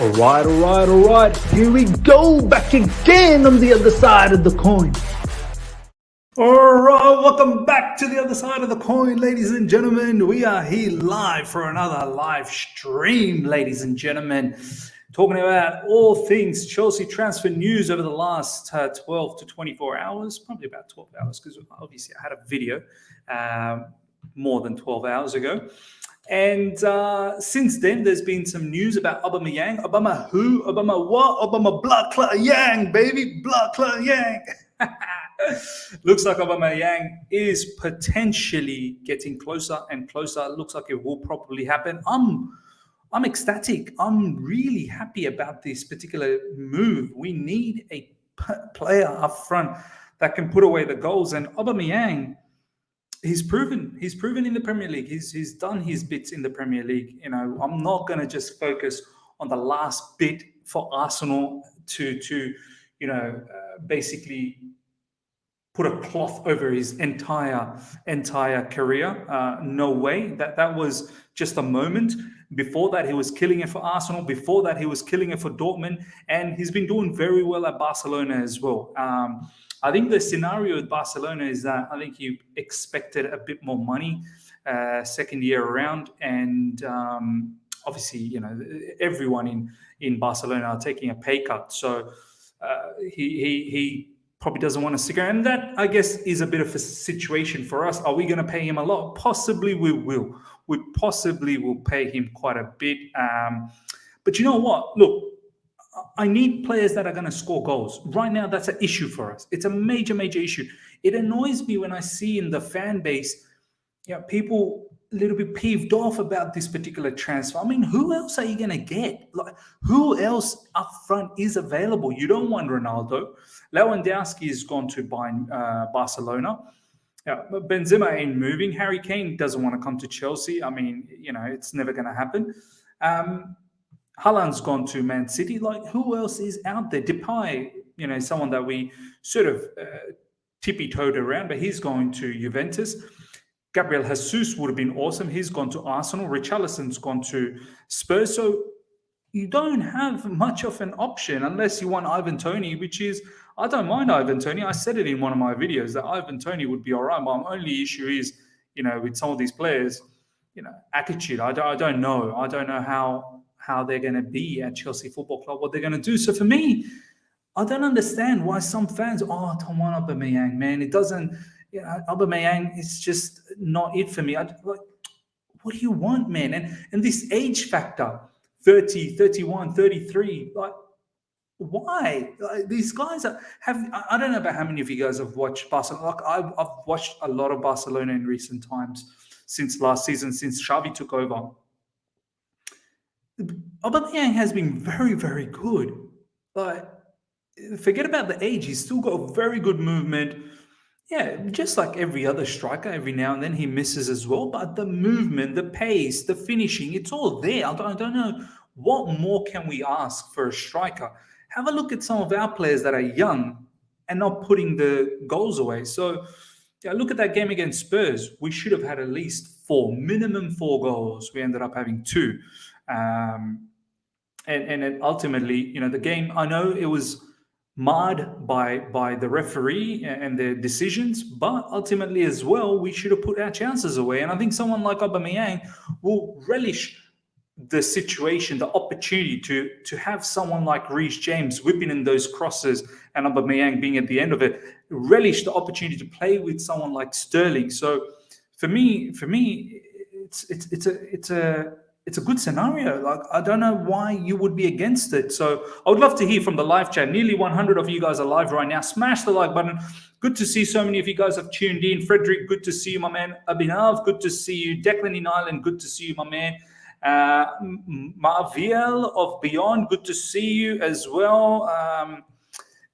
All right. Here we go, back again on the other side of the coin. All right, welcome back to the other side of the coin, ladies and gentlemen. We are here live for another live stream, ladies and gentlemen, talking about all things Chelsea transfer news over the last 12 to 24 hours, probably about 12 hours, because obviously I had a video more than 12 hours ago. And since then, there's been some news about Aubameyang. Obama who? Obama what? Obama blood clot Yang, baby. Blood clot Yang. Looks like Aubameyang is potentially getting closer and closer. Looks like it will probably happen. I'm ecstatic. I'm really happy about this particular move. We need a player up front that can put away the goals. And Aubameyang, he's proven in the Premier League. He's done his bits in the Premier League. You know, I'm not going to just focus on the last bit for Arsenal to basically put a cloth over his entire career. No way. That was just a moment. Before that, he was killing it for Arsenal. Before that, he was killing it for Dortmund. And he's been doing very well at Barcelona as well. I think the scenario with Barcelona is that I think he expected a bit more money second year around. And obviously, you know, everyone in Barcelona are taking a pay cut. So he probably doesn't want to stick around. And that, I guess, is a bit of a situation for us. Are we going to pay him a lot? Possibly we will. We possibly will pay him quite a bit. But you know what? Look, I need players that are going to score goals. Right now, that's an issue for us. It's a major, major issue. It annoys me when I see in the fan base, people a little bit peeved off about this particular transfer. I mean, who else are you going to get? Like, who else up front is available? You don't want Ronaldo. Lewandowski has gone to Barcelona. Benzema ain't moving. Harry Kane doesn't want to come to Chelsea. I mean, it's never going to happen. Haaland's gone to Man City. Like, who else is out there? Depay, someone that we sort of tippy-toed around, but he's going to Juventus. Gabriel Jesus would have been awesome. He's gone to Arsenal. Richarlison's gone to Spurs. So you don't have much of an option unless you want Ivan Toney, which is, I don't mind Ivan Toney. I said it in one of my videos that Ivan Toney would be all right. My only issue is, with some of these players, attitude. I don't know. I don't know how they're going to be at Chelsea Football Club, what they're going to do. So for me, I don't understand why some fans, I don't want Aubameyang, man. It doesn't, Aubameyang is just not it for me. What do you want, man? And this age factor, 30, 31, 33, like, why? These guys I don't know about how many of you guys have watched Barcelona. Like, I've watched a lot of Barcelona in recent times, since last season, since Xavi took over. Aubameyang has been very, very good. But forget about the age. He's still got very good movement. Yeah, just like every other striker, every now and then he misses as well. But the movement, the pace, the finishing, it's all there. I don't know what more can we ask for a striker. Have a look at some of our players that are young and not putting the goals away. So, look at that game against Spurs. We should have had at least minimum four goals. We ended up having two. And ultimately, the game, I know it was marred by the referee and their decisions, but ultimately as well, we should have put our chances away. And I think someone like Aubameyang will relish the situation, the opportunity to have someone like Reece James whipping in those crosses and Aubameyang being at the end of it, relish the opportunity to play with someone like Sterling. So for me, it's a good scenario. Like, I don't know why you would be against it. So I would love to hear from the live chat. Nearly 100 of you guys are live right now. Smash the like button. Good to see so many of you guys have tuned in. Frederick, good to see you, my man. Abhinav, good to see you. Declan in Ireland, good to see you, my man. Marviel of Beyond, good to see you as well.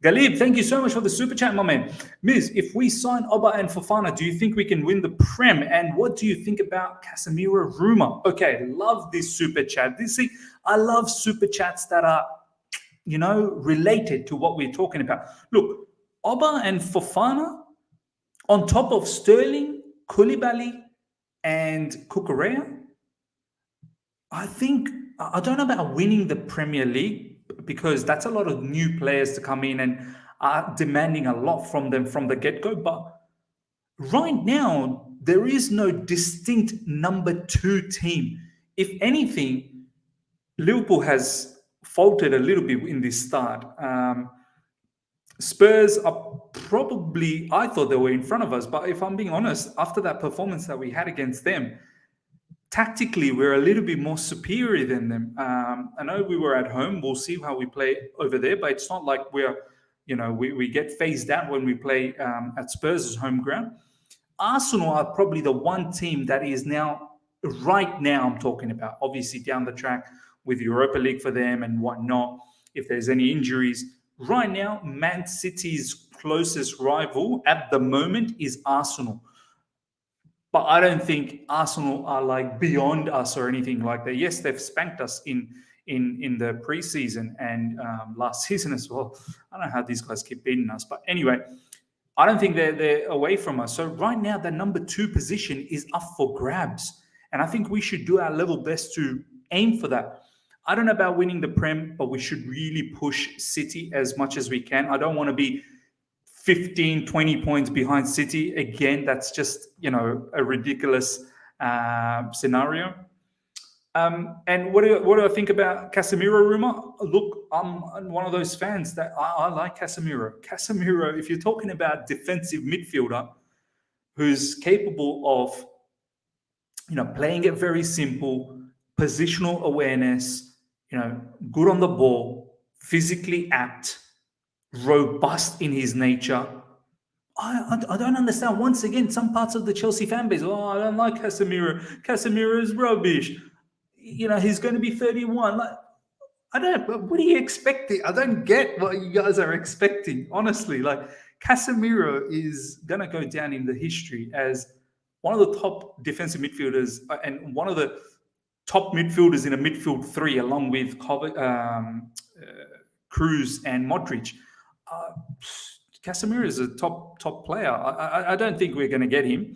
Galib, thank you so much for the super chat, my man. Miz, if we sign Auba and Fofana, do you think we can win the Prem? And what do you think about Casemiro rumor? Okay, love this super chat. I love super chats that are, related to what we're talking about. Look, Auba and Fofana on top of Sterling, Koulibaly, and Cucurella, I think I don't know about winning the Premier League because that's a lot of new players to come in and are demanding a lot from them from the get go. But right now, there is no distinct number two team. If anything, Liverpool has faltered a little bit in this start. Spurs are probably, I thought they were in front of us, but if I'm being honest, after that performance that we had against them, tactically we're a little bit more superior than them. I know we were at home. We'll see how we play over there, but it's not like we get phased out when we play at Spurs' home ground. Arsenal are probably the one team that is now, right now, I'm talking about, obviously down the track with Europa League for them and whatnot, if there's any injuries. Right now, Man City's closest rival at the moment is Arsenal. But I don't think Arsenal are like beyond us or anything like that. Yes, they've spanked us in the preseason and last season as well. I don't know how these guys keep beating us, but anyway, I don't think they're away from us. So right now, the number two position is up for grabs, and I think we should do our level best to aim for that. I don't know about winning the Prem, but we should really push City as much as we can. I don't want to be 15, 20 points behind City. Again, that's just, a ridiculous scenario. And what do I think about Casemiro rumor? Look, I'm one of those fans that I like Casemiro. Casemiro, if you're talking about defensive midfielder who's capable of, playing it very simple, positional awareness, good on the ball, physically apt, robust in his nature. I don't understand. Once again, some parts of the Chelsea fan base, I don't like Casemiro. Casemiro is rubbish. He's going to be 31. Like, I don't know. What are you expecting? I don't get what you guys are expecting. Honestly, like Casemiro is going to go down in the history as one of the top defensive midfielders and one of the top midfielders in a midfield three, along with Cruz and Modric. Casemiro is a top player. I don't think we're going to get him.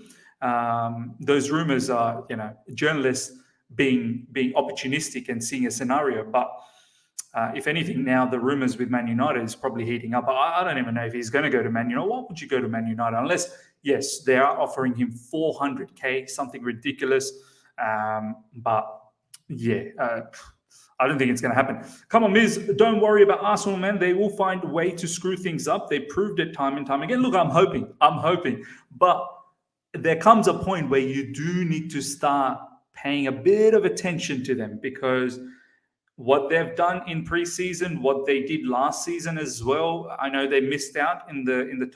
Those rumors are, journalists being opportunistic and seeing a scenario. But if anything, now the rumors with Man United is probably heating up. I don't even know if he's going to go to Man United. Why would you go to Man United? Unless, yes, they are offering him 400k, something ridiculous. But yeah, I don't think it's going to happen. Come on, Miz, don't worry about Arsenal, man. They will find a way to screw things up. They proved it time and time again. Look, I'm hoping. But there comes a point where you do need to start paying a bit of attention to them, because what they've done in preseason, what they did last season as well, I know they missed out in the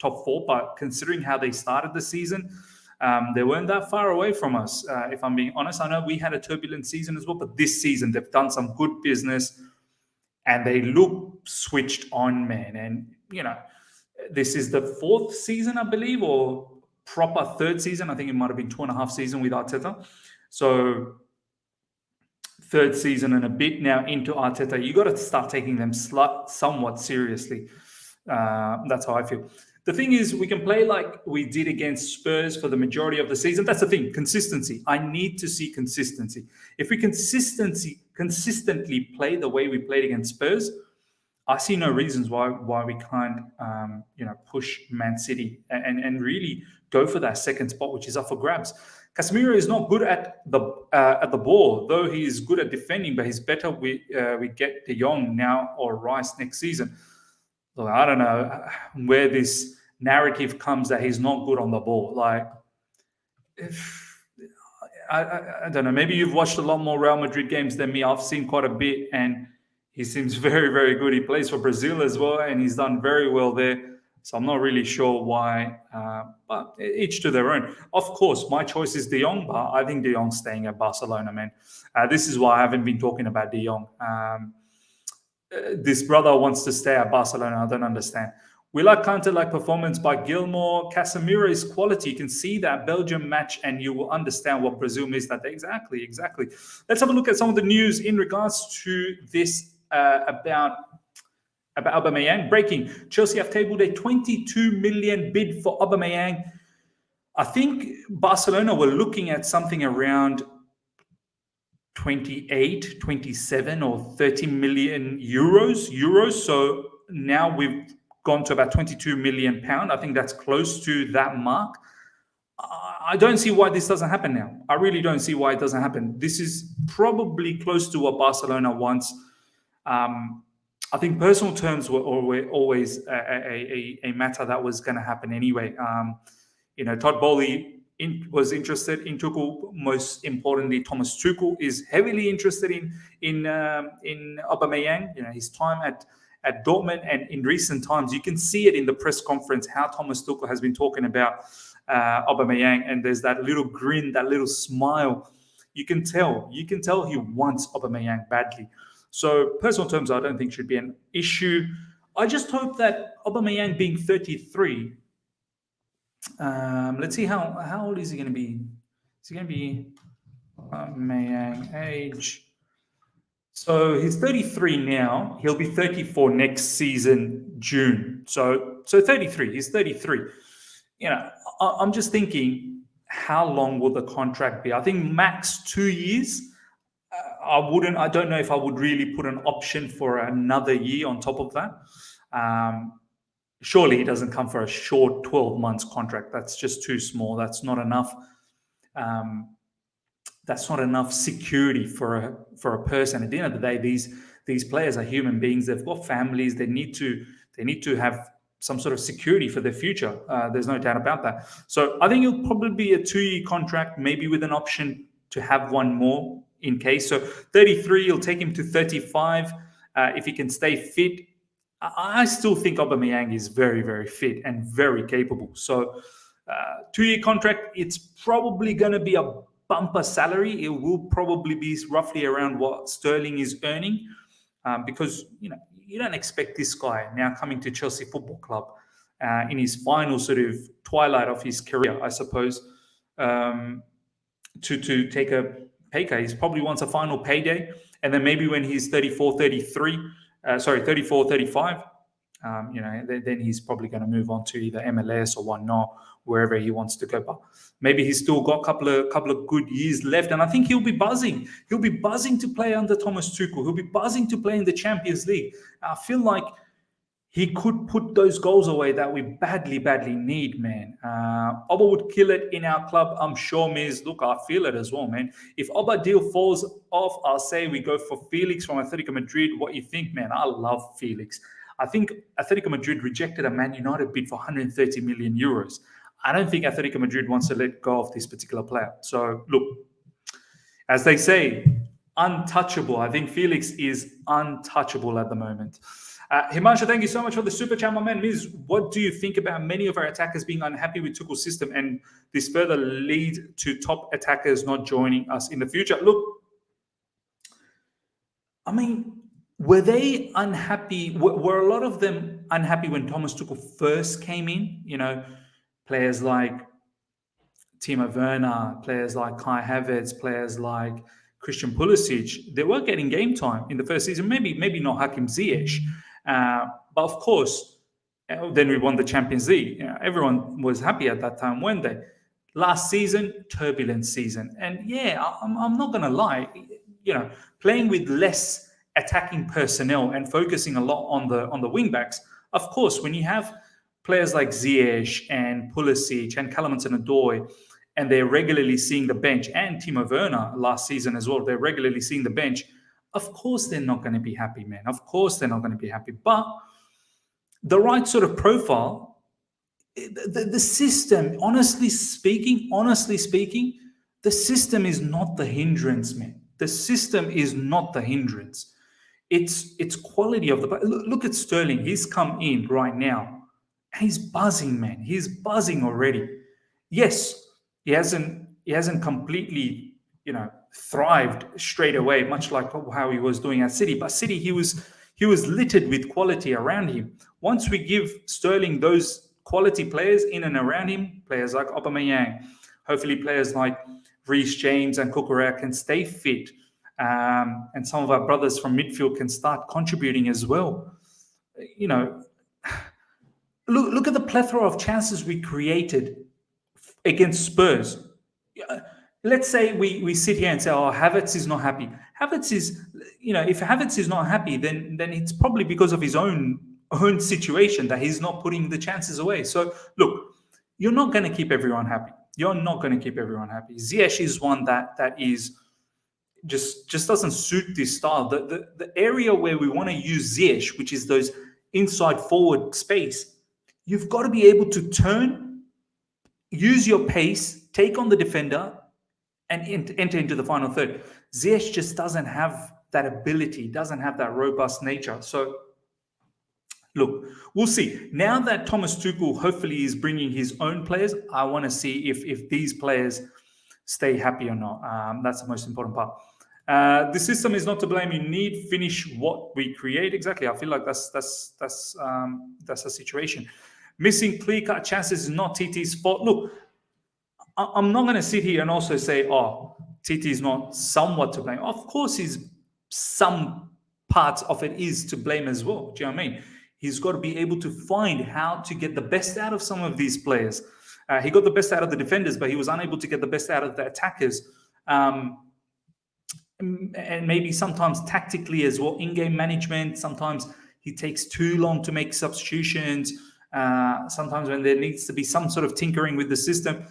top four, but considering how they started the season, they weren't that far away from us, if I'm being honest. I know we had a turbulent season as well, but this season they've done some good business and they look switched on, man. And, this is the fourth season, I believe, or proper third season. I think it might have been 2.5 seasons with Arteta. So third season and a bit now into Arteta. You got to start taking them somewhat seriously. That's how I feel. The thing is, we can play like we did against Spurs for the majority of the season. That's the thing, consistency. I need to see consistency. If we consistently play the way we played against Spurs, I see no reasons why we can't, push Man City and really go for that second spot, which is up for grabs. Casemiro is not good at the ball, though he is good at defending, but he's better. We get De Jong now or Rice next season. So I don't know where this narrative comes that he's not good on the ball. Like, I don't know. Maybe you've watched a lot more Real Madrid games than me. I've seen quite a bit, and he seems very, very good. He plays for Brazil as well, and he's done very well there. So I'm not really sure why, but each to their own. Of course, my choice is De Jong, but I think De Jong's staying at Barcelona, man. This is why I haven't been talking about De Jong. This brother wants to stay at Barcelona. I don't understand. We like counter-like performance by Gilmore. Casemiro is quality. You can see that Belgium match and you will understand what Brazil missed that day. Exactly. Let's have a look at some of the news in regards to this about Aubameyang. Breaking. Chelsea have tabled a 22 million bid for Aubameyang. I think Barcelona were looking at something around 28, 27 or 30 million euros. So now we've gone to about 22 million pound. I think that's close to that mark. I don't see why this doesn't happen now. I really don't see why it doesn't happen. This is probably close to what Barcelona wants. I think personal terms were always a matter that was going to happen anyway. Todd Bowley was interested in Tuchel. Most importantly, Thomas Tuchel is heavily interested in Aubameyang. His time at Dortmund, and in recent times, you can see it in the press conference how Thomas Tuchel has been talking about Aubameyang, and there's that little grin, that little smile. You can tell he wants Aubameyang badly. So personal terms, I don't think should be an issue. I just hope that Aubameyang being 33. Let's see how old is he going to be? Is he going to be Aubameyang age? So he's 33 now. He'll be 34 next season, June. So 33. He's 33. I'm just thinking, how long will the contract be? I think max 2 years. I don't know if I would really put an option for another year on top of that. Surely he doesn't come for a short 12 months contract. That's just too small. That's not enough. That's not enough security for a person. At the end of the day, these players are human beings. They've got families. They need to have some sort of security for their future. There's no doubt about that. So I think it'll probably be a 2-year contract, maybe with an option to have one more in case. So 33, you'll take him to 35 if he can stay fit. I still think Aubameyang is very, very fit and very capable. So 2-year contract, it's probably going to be a bumper salary. It will probably be roughly around what Sterling is earning, because you don't expect this guy now coming to Chelsea Football Club in his final sort of twilight of his career, I suppose, to take a pay cut. He probably wants a final payday, and then maybe when he's 34, 35, then he's probably going to move on to either MLS or whatnot, wherever he wants to go. But maybe he's still got a couple of good years left, and I think he'll be buzzing. He'll be buzzing to play under Thomas Tuchel. He'll be buzzing to play in the Champions League. I feel like he could put those goals away that we badly, badly need, man. Auba would kill it in our club, I'm sure, Miz. Look, I feel it as well, man. If Auba deal falls off, I'll say we go for Felix from Atletico Madrid. What you think, man? I love Felix. I think Atletico Madrid rejected a Man United bid for 130 million euros. I don't think Atletico Madrid wants to let go of this particular player. So, look, as they say, untouchable. I think Felix is untouchable at the moment. Himanshu, thank you so much for the super chat, my man. Miz, what do you think about many of our attackers being unhappy with Tuchel's system, and this further lead to top attackers not joining us in the future? Look, I mean, were they unhappy? Were a lot of them unhappy when Thomas Tuchel first came in? Players like Timo Werner, players like Kai Havertz, players like Christian Pulisic, they were getting game time in the first season. Maybe not Hakim Ziyech. But of course, then we won the Champions League. Everyone was happy at that time, weren't they? Last season, turbulent season. And yeah, I'm not going to lie, playing with less attacking personnel and focusing a lot on the wing backs. Of course, when you have players like Ziyech and Pulisic and Callum Hudson-Odoi, and they're regularly seeing the bench, and Timo Werner last season as well, they're regularly seeing the bench. Of course, they're not going to be happy, man. Of course, they're not going to be happy. But the right sort of profile, the system, honestly speaking, the system is not the hindrance, man. The system is not the hindrance. It's quality of the. Look at Sterling. He's come in right now. He's buzzing, man. He's buzzing already. Yes, he hasn't completely, thrived straight away, much like how he was doing at City. But City, he was littered with quality around him. Once we give Sterling those quality players in and around him, players like Aubameyang, hopefully players like Reece James and Cucurella can stay fit, and some of our brothers from midfield can start contributing as well. Look at the plethora of chances we created against Spurs. let's say we sit here and say, oh, Havertz is not happy. Havertz is, if Havertz is not happy, then it's probably because of his own situation that he's not putting the chances away. So look, you're not going to keep everyone happy. You're not going to keep everyone happy. Ziyech is one that is just doesn't suit this style. The area where we want to use Ziyech, which is those inside forward space, you've got to be able to turn, use your pace, take on the defender, and enter into the final third. Ziyech just doesn't have that ability, doesn't have that robust nature. So, look, we'll see. Now that Thomas Tuchel hopefully is bringing his own players, I want to see if these players stay happy or not. That's the most important part. The system is not to blame. You need finish what we create. Exactly. I feel like that's the situation. Missing clear-cut chances is not TT's fault. Look, I'm not going to sit here and also say, oh, TT is not somewhat to blame. Of course, some parts of it is to blame as well. Do you know what I mean? He's got to be able to find how to get the best out of some of these players. He got the best out of the defenders, but he was unable to get the best out of the attackers. And maybe sometimes tactically as well, in-game management. Sometimes he takes too long to make substitutions. Sometimes when there needs to be some sort of tinkering with the system.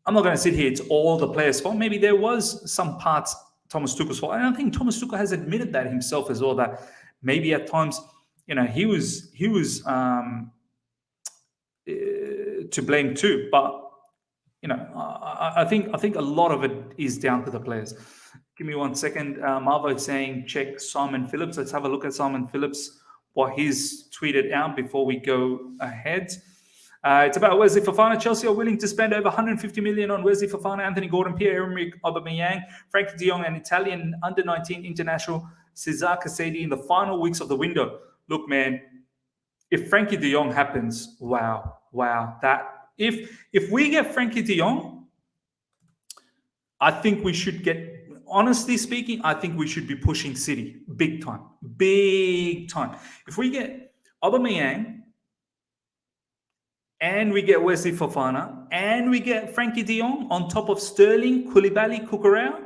I'm not going to sit here, it's all the players' fault. Maybe there was some parts Thomas Tuchel's fault. And I think Thomas Tuchel has admitted that himself as well, that maybe at times, he was to blame too. But, I think a lot of it is down to the players. Give me 1 second. Marvo saying, check Simon Phillips. Let's have a look at Simon Phillips, what he's tweeted out before we go ahead. It's about Wesley Fofana. Chelsea are willing to spend over 150 million on Wesley Fofana, Anthony Gordon, Pierre, Aubameyang, Frenkie de Jong, and Italian under-19 international Cesar Casedi in the final weeks of the window. Look, man, if Frenkie de Jong happens, wow. That if we get Frenkie de Jong, I think we should get. Honestly speaking, I think we should be pushing City big time. If we get Aubameyang, and we get Wesley Fofana, and we get Frenkie de Jong on top of Sterling, Koulibaly, Cucurella,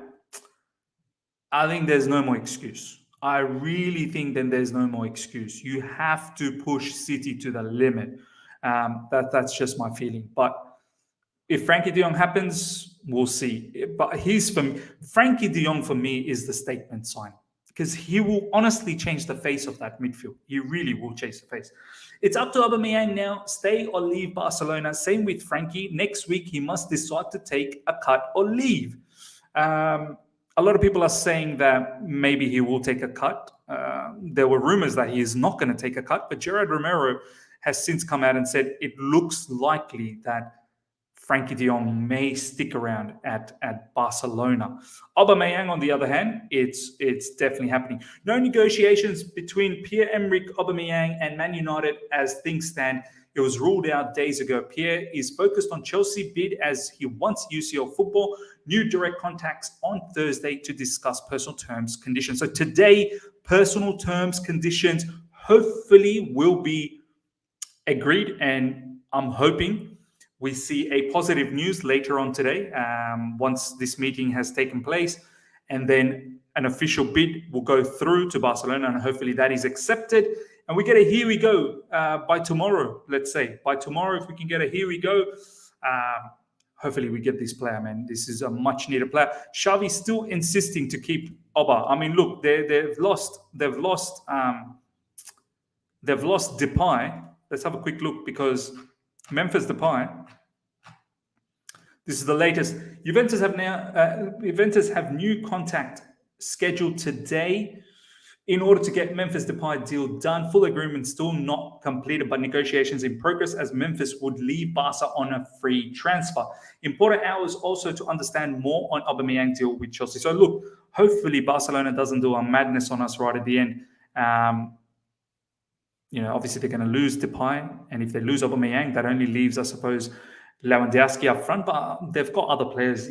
I think there's no more excuse. I really think then there's no more excuse. You have to push City to the limit. That's just my feeling. But if Frenkie de Jong happens, we'll see. But Frenkie de Jong for me is the statement sign, because he will honestly change the face of that midfield. He really will change the face. It's up to Aubameyang now, stay or leave Barcelona. Same with Frenkie. Next week, he must decide to take a cut or leave. A lot of people are saying that maybe he will take a cut. There were rumors that he is not going to take a cut, but Gerard Romero has since come out and said it looks likely that Frenkie de Jong may stick around at Barcelona. Aubameyang, on the other hand, it's definitely happening. No negotiations between Pierre-Emerick Aubameyang and Man United as things stand. It was ruled out days ago. Pierre is focused on Chelsea bid as he wants UCL football. New direct contacts on Thursday to discuss personal terms, conditions. So today, personal terms, conditions hopefully will be agreed, and I'm hoping we see a positive news later on today once this meeting has taken place, and then an official bid will go through to Barcelona, and hopefully that is accepted. And we get a here we go by tomorrow, let's say. By tomorrow, if we can get a here we go, hopefully we get this player, man. This is a much needed player. Xavi still insisting to keep Auba. I mean, look, they've lost Depay. Let's have a quick look, because Memphis Depay. This is the latest. Juventus have new contact scheduled today in order to get Memphis Depay deal done. Full agreement still not completed, but negotiations in progress as Memphis would leave Barca on a free transfer. Important hours also to understand more on Aubameyang deal with Chelsea. So look, hopefully Barcelona doesn't do a madness on us right at the end. Obviously they're going to lose Depay, and if they lose Aubameyang, that only leaves, I suppose, Lewandowski up front. But they've got other players.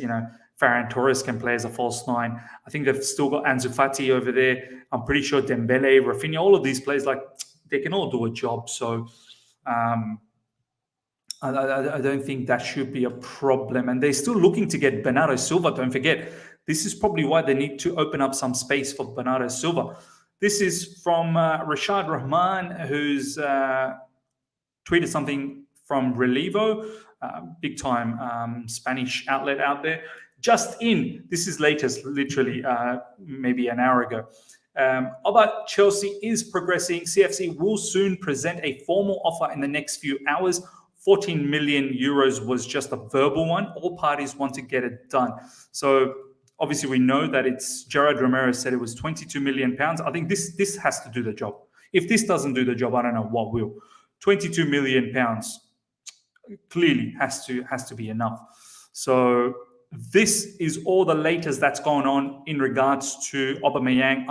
Ferran Torres can play as a false nine. I think they've still got Ansu Fati over there. I'm pretty sure Dembele, Rafinha, all of these players, they can all do a job. So I don't think that should be a problem. And they're still looking to get Bernardo Silva. Don't forget, this is probably why they need to open up some space for Bernardo Silva. This is from Rashad Rahman, who's tweeted something from Relevo, big time Spanish outlet out there. Just in, this is latest, literally maybe an hour ago. Auba Chelsea is progressing. CFC will soon present a formal offer in the next few hours. 14 million euros was just a verbal one. All parties want to get it done. So obviously we know that it's Gerard Romero said it was 22 million pounds. I think this has to do the job. If this doesn't do the job, I don't know what will. 22 million pounds clearly has to be enough. So this is all the latest that's going on in regards to Aubameyang.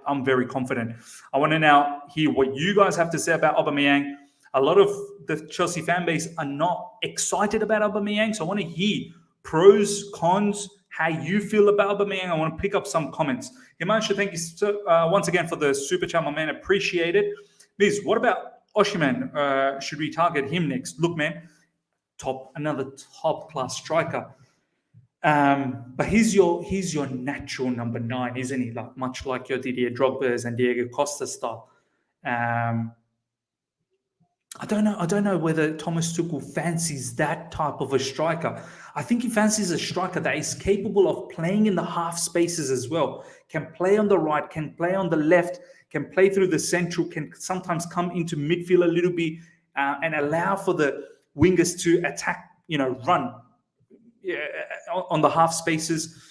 I'm very confident. I want to now hear what you guys have to say about Aubameyang. A lot of the Chelsea fan base are not excited about Aubameyang, so I want to hear pros, cons, how you feel about Aubameyang. I want to pick up some comments. Himanshu, thank you so, once again for the super chat, my man. Appreciate it. Liz, what about Osimhen? Should we target him next? Look, man, another top class striker. But he's your natural number 9, isn't he? Like much like your Didier Drogba's and Diego Costa style. I don't know whether Thomas Tuchel fancies that type of a striker. I think he fancies a striker that is capable of playing in the half spaces as well. Can play on the right, can play on the left, can play through the central, can sometimes come into midfield a little bit and allow for the wingers to attack, run on the half spaces.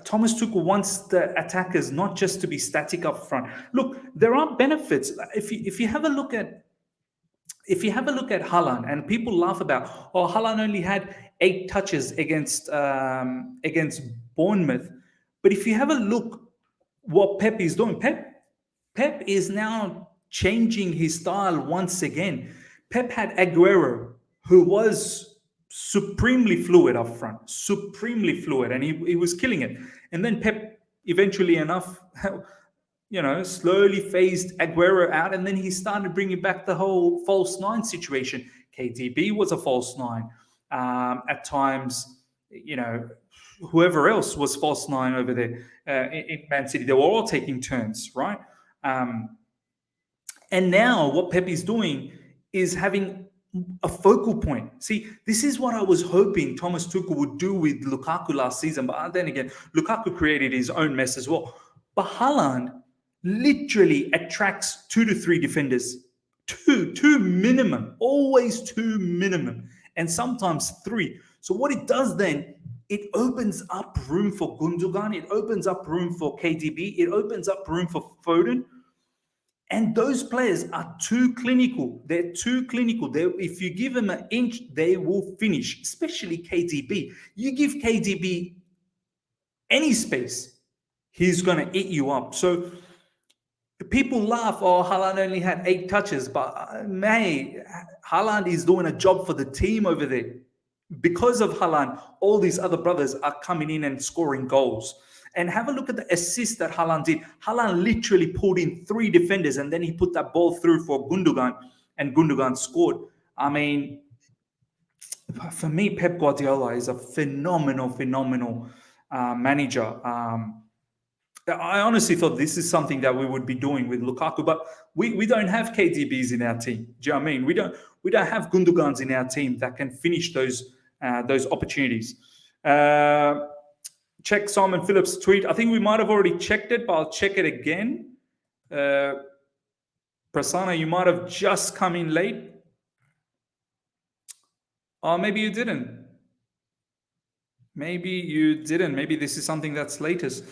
Thomas Tuchel wants the attackers not just to be static up front. Look, there are benefits. If you have a look at Haaland, and people laugh about, Haaland only had 8 touches against Bournemouth. But if you have a look what Pep is doing, Pep is now changing his style once again. Pep had Aguero, who was supremely fluid up front, and he was killing it. And then Pep, eventually enough, slowly phased Aguero out, and then he started bringing back the whole false 9 situation. KDB was a false 9. At times, whoever else was false 9 over there in Man City, they were all taking turns, right? And now what Pep is doing is having a focal point. See, this is what I was hoping Thomas Tuchel would do with Lukaku last season. But then again, Lukaku created his own mess as well. But Haaland literally attracts 2 to 3 defenders. Two minimum. Always 2 minimum. And sometimes 3. So what it does then, it opens up room for Gundogan. It opens up room for KDB. It opens up room for Foden. And those players are too clinical. They're too clinical. If you give them an inch, they will finish, especially KDB. You give KDB any space, he's going to eat you up. So people laugh, Haaland only had 8 touches. But, Haaland is doing a job for the team over there. Because of Haaland, all these other brothers are coming in and scoring goals. And have a look at the assist that Haaland did. Haaland literally pulled in 3 defenders, and then he put that ball through for Gundogan, and Gundogan scored. I mean, for me, Pep Guardiola is a phenomenal manager. I honestly thought this is something that we would be doing with Lukaku, but we don't have KDBs in our team. Do you know what I mean? We don't have Gundogans in our team that can finish those opportunities. Check Simon Phillips' tweet. I think we might have already checked it, but I'll check it again. Prasanna, you might have just come in late. Or maybe you didn't. Maybe this is something that's latest.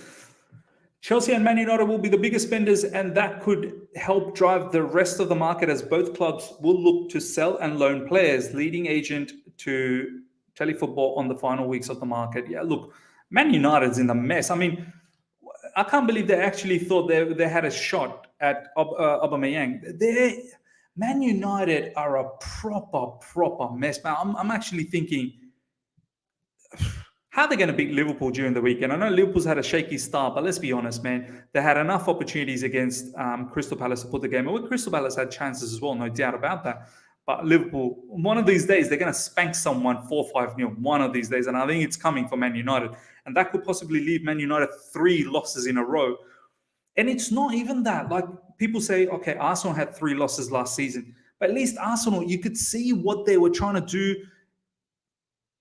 Chelsea and Man United will be the biggest spenders, and that could help drive the rest of the market as both clubs will look to sell and loan players, leading agent to telefootball on the final weeks of the market. Yeah, look, Man United's in the mess. I mean, I can't believe they actually thought they had a shot at Aubameyang. Man United are a proper mess, man. I'm actually thinking, how are they going to beat Liverpool during the weekend? I know Liverpool's had a shaky start, but let's be honest, man. They had enough opportunities against Crystal Palace to put the game away. Crystal Palace had chances as well, no doubt about that. But Liverpool, one of these days, they're going to spank someone 4-5-0. One of these days. And I think it's coming for Man United. And that could possibly leave Man United 3 losses in a row. And it's not even that. Like, people say, okay, Arsenal had 3 losses last season. But at least Arsenal, you could see what they were trying to do.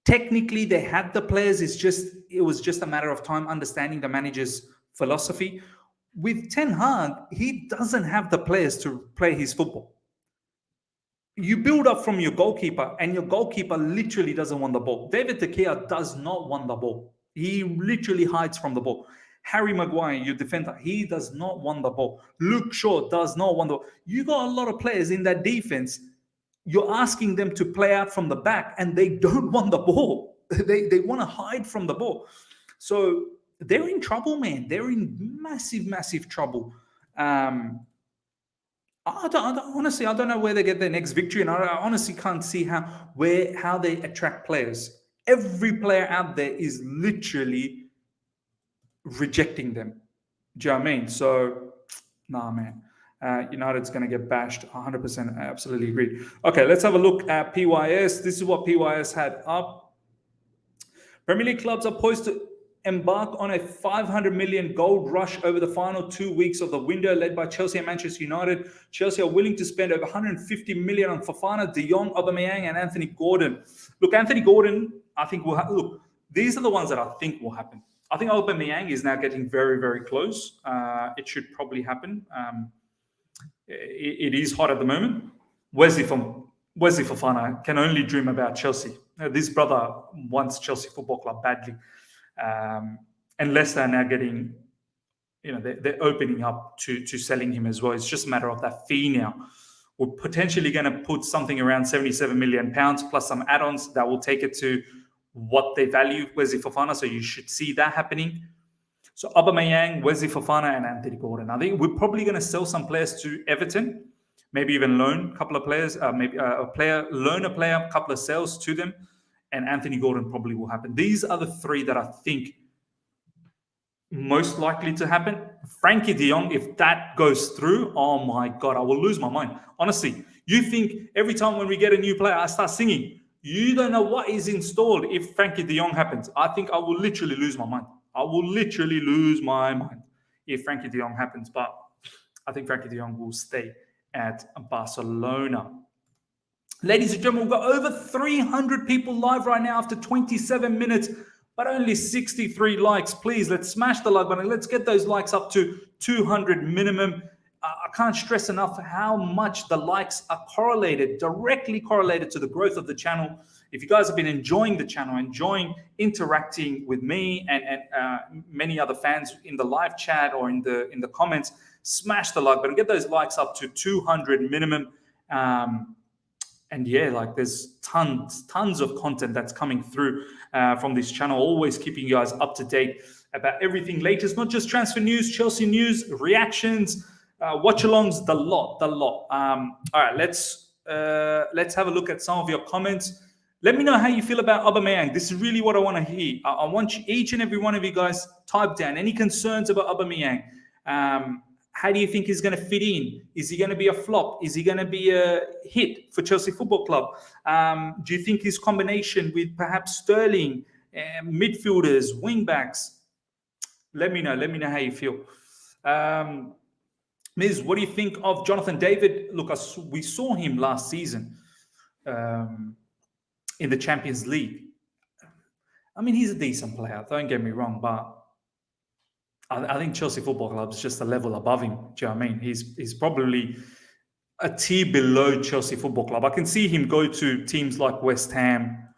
Technically, they had the players. It was just a matter of time understanding the manager's philosophy. With Ten Hag, he doesn't have the players to play his football. You build up from your goalkeeper, and your goalkeeper literally doesn't want the ball. David De Gea does not want the ball. He literally hides from the ball. Harry Maguire, your defender, he does not want the ball. Luke Shaw does not want the ball. You got a lot of players in that defense. You're asking them to play out from the back, and they don't want the ball. They want to hide from the ball. So they're in trouble, man. They're in massive, massive trouble. Honestly, I don't know where they get their next victory, and I honestly can't see how they attract players. Every player out there is literally rejecting them. Do you know what I mean? So, nah, man. United's going to get bashed. 100%. I absolutely agree. Okay, let's have a look at PYS. This is what PYS had up. Premier League clubs are poised to embark on a 500 million gold rush over the final 2 weeks of the window, led by Chelsea and Manchester United. Chelsea are willing to spend over 150 million on Fofana, De Jong, Aubameyang, and Anthony Gordon. Look, Anthony Gordon, I think will look. These are the ones that I think will happen. I think Aubameyang is now getting very, very close. It should probably happen. It is hot at the moment. Wesley Fofana can only dream about Chelsea. This brother wants Chelsea Football Club badly. And Leicester are now getting, they're opening up to selling him as well. It's just a matter of that fee now. We're potentially going to put something around £77 million plus some add-ons that will take it to what they value Wesley Fofana. So you should see that happening. So Aubameyang, Wesley Fofana, and Anthony Gordon. I think we're probably going to sell some players to Everton, maybe even loan a couple of players, loan a player, a couple of sales to them, and Anthony Gordon probably will happen. These are the 3 that I think most likely to happen. Frenkie de Jong, if that goes through, oh my God, I will lose my mind. Honestly, you think every time when we get a new player, I start singing. You don't know what is installed if Frenkie de Jong happens. I think I will literally lose my mind. I will literally lose my mind if Frenkie de Jong happens. But I think Frenkie de Jong will stay at Barcelona. Ladies and gentlemen, we've got over 300 people live right now after 27 minutes, but only 63 likes. Please, let's smash the like button. Let's get those likes up to 200 minimum. I can't stress enough how much the likes are directly correlated to the growth of the channel. If you guys have been enjoying the channel, enjoying interacting with me and many other fans in the live chat or in the comments, smash the like button. Get those likes up to 200 minimum. And yeah, like there's tons of content that's coming through from this channel. Always keeping you guys up to date about everything latest, not just transfer news, Chelsea news, reactions, watch-alongs, the lot. All right, let's have a look at some of your comments. Let me know how you feel about Aubameyang. This is really what I want to hear. I want each and every one of you guys type down any concerns about Aubameyang. How do you think he's going to fit in? Is he going to be a flop? Is he going to be a hit for Chelsea Football Club? Do you think his combination with perhaps Sterling, midfielders, wing-backs? Let me know how you feel. Miz, what do you think of Jonathan David? Look, we saw him last season in the Champions League. I mean, he's a decent player, don't get me wrong, but I think Chelsea Football Club is just a level above him. Do you know what I mean? He's probably a tier below Chelsea Football Club. I can see him go to teams like West Ham.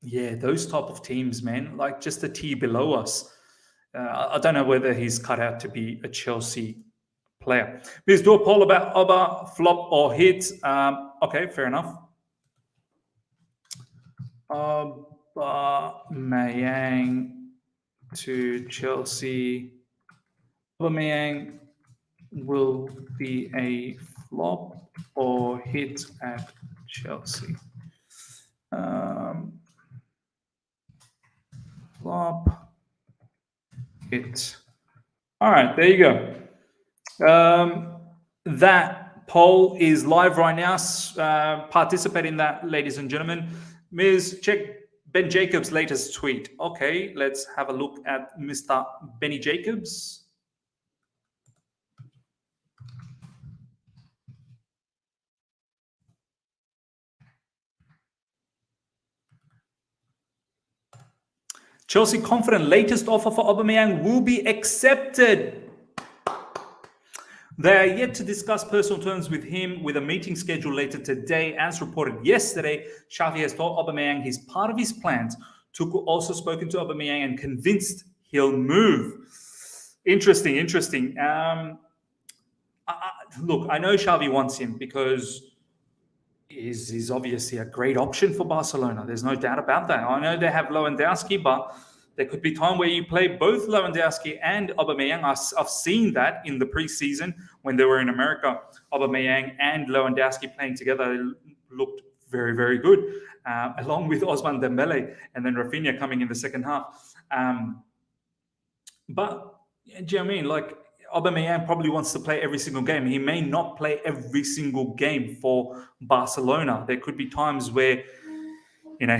Yeah, those type of teams, man, like just a tier below us. I don't know whether he's cut out to be a Chelsea player. Please do a poll about Auba, flop or hit. Okay, fair enough. Aubameyang to Chelsea. Aubameyang will be a flop or hit at Chelsea. Flop, hit. All right, there you go. That Poll is live right now. Participate in that, ladies and gentlemen. Ms. Check Ben Jacobs' latest tweet. Okay, let's have a look at Mr. Benny Jacobs. Chelsea confident latest offer for Aubameyang will be accepted. They are yet to discuss personal terms with him, with a meeting scheduled later today. As reported yesterday, Xavi has told Aubameyang he's part of his plans. Tuchel also spoken to Aubameyang and convinced he'll move. Interesting. Look, I know Xavi wants him because he's obviously a great option for Barcelona. There's no doubt about that. I know they have Lewandowski, but there could be time where you play both Lewandowski and Aubameyang. I've seen that in the preseason when they were in America. Aubameyang and Lewandowski playing together looked very, very good, along with Ousmane Dembele and then Rafinha coming in the second half. But do you know what I mean? Like, Aubameyang probably wants to play every single game. He may not play every single game for Barcelona. There could be times where,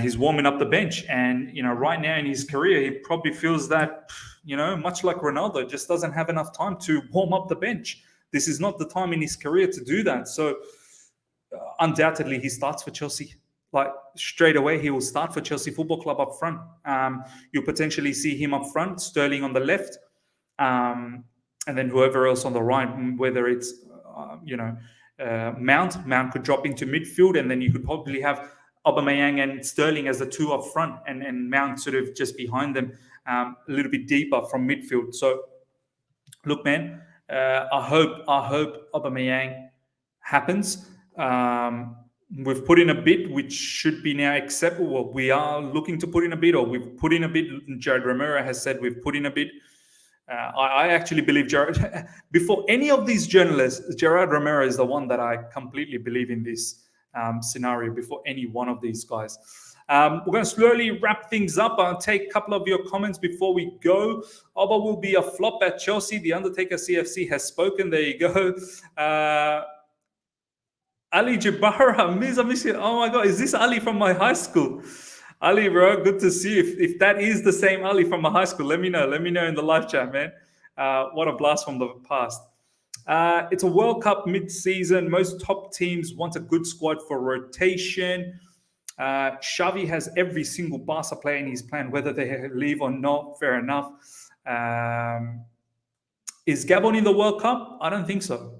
he's warming up the bench. And, right now in his career, he probably feels that, much like Ronaldo, just doesn't have enough time to warm up the bench. This is not the time in his career to do that. So undoubtedly, he starts for Chelsea. Like, straight away, he will start for Chelsea Football Club up front. You'll potentially see him up front, Sterling on the left, and then whoever else on the right, whether it's, Mount. Mount could drop into midfield, and then you could probably have Aubameyang and Sterling as the two up front, and Mount sort of just behind them, a little bit deeper from midfield. So, look, man, I hope Aubameyang happens. We've put in a bid, which should be now acceptable. Well, we are looking to put in a bid, or we've put in a bid. Jared Romero has said we've put in a bid. I actually believe Gerard, before any of these journalists, Gerard Romero is the one that I completely believe in this scenario before any one of these guys. We're going to slowly wrap things up. I'll take a couple of your comments before we go. Auba will be a flop at Chelsea. The Undertaker CFC has spoken. There you go. Ali Jabara, oh my God, is this Ali from my high school? Ali, bro, good to see you. If that is the same Ali from my high school, let me know. Let me know in the live chat, man. What a blast from the past. It's a World Cup mid-season. Most top teams want a good squad for rotation. Xavi has every single Barca player in his plan, whether they leave or not. Fair enough. Is Gabon in the World Cup? I don't think so.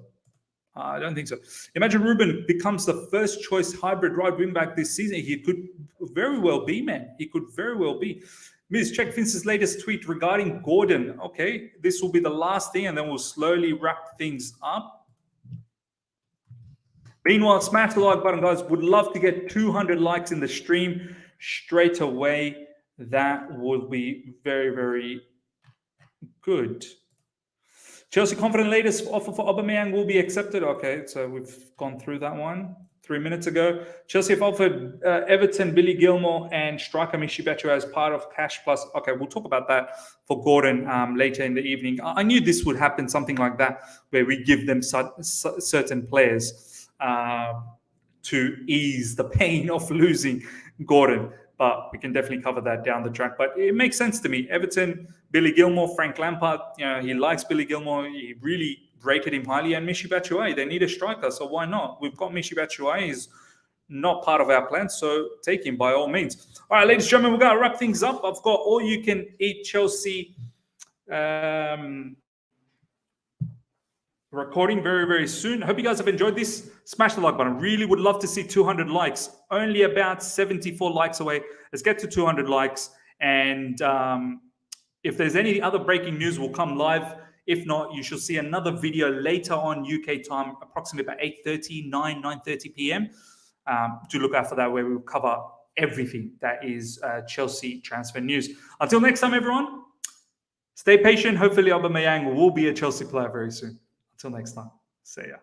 Imagine Ruben becomes the first choice hybrid right wing back this season. He could very well be, man. He could very well be. Ms. Check Vince's latest tweet regarding Gordon. Okay, this will be the last thing, and then we'll slowly wrap things up. Meanwhile, smash the like button, guys. Would love to get 200 likes in the stream straight away. That would be very, very good. Chelsea confident latest offer for Aubameyang will be accepted. Okay, so we've gone through that one 3 minutes ago. Chelsea have offered Everton, Billy Gilmore, and striker Michy Batshuayi as part of Cash Plus. Okay, we'll talk about that for Gordon later in the evening. I knew this would happen, something like that, where we give them certain players to ease the pain of losing Gordon. But we can definitely cover that down the track. But it makes sense to me. Everton, Billy Gilmore, Frank Lampard, he likes Billy Gilmore. He really rated him highly. And Michy Batshuayi, they need a striker, so why not? We've got Michy Batshuayi. He's not part of our plan, so take him by all means. All right, ladies and gentlemen, we're going to wrap things up. I've got all you can eat Chelsea recording very, very soon. I hope you guys have enjoyed this. Smash the like button. Really would love to see 200 likes. Only about 74 likes away. Let's get to 200 likes. And if there's any other breaking news, we'll come live. If not, you shall see another video later on UK time, approximately about 8:30, 9:30 p.m. To look out for that, where we'll cover everything that is Chelsea transfer news. Until next time, everyone, stay patient. Hopefully, Aubameyang will be a Chelsea player very soon. Until next time, see ya.